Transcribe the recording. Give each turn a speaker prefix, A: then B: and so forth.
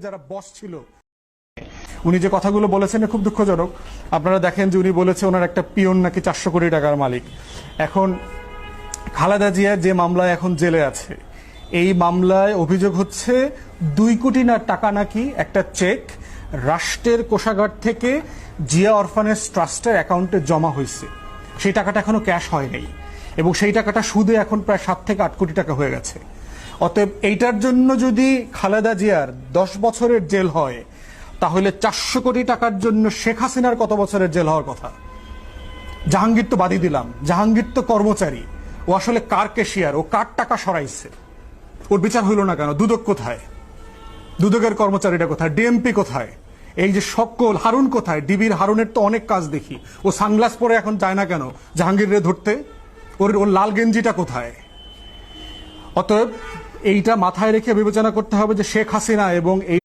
A: যারা বস ছিল উনি যে কথাগুলো বলেছেন খুব দুঃখজনক। আপনারা দেখেন যে উনি বলেছে ওনার একটা পিয়ন নাকি 400 কোটি টাকার মালিক। এখন খালেদা জিয়া যে মামলায় এখন জেলে আছে, এই মামলায় অভিযোগ হচ্ছে 2 কোটি টাকা নাকি একটা চেক রাষ্ট্রের কোষাগার থেকে জিয়া অরফানেজ ট্রাস্টের অ্যাকাউন্টে জমা হয়েছে। সেই টাকাটা এখনো ক্যাশ হয় নাই এবং সেই টাকাটা সুদে এখন প্রায় 7 থেকে 8 কোটি টাকা হয়ে গেছে। অতএব এইটার জন্য যদি খালেদা জিয়ার 10 বছরের জেল হয়, তাহলে 400 কোটি টাকার জন্য শেখ হাসিনার কত বছরের জেল হওয়ার কথা? জাহাঙ্গীর তো বাদই দিলাম, জাহাঙ্গীর তো কর্মচারী, ও আসলে কার ক্যাশিয়ার, ও কার টাকা সরাইছে, ওর বিচার হইল না কেন? দুদক কোথায়? দুদকের কর্মচারীটা কোথায়? ডিএমপি কোথায়? এই যে সকল হারুন কোথায়? ডিবির হারুনের তো অনেক কাজ দেখি, ও সানগ্লাস পরে এখন যায় না কেন জাহাঙ্গীর রে ধরতে? ওর লাল গেঞ্জিটা কোথায়? অতএব এইটা মাথায় রেখে বিবেচনা করতে হবে যে শেখ হাসিনা এবং এই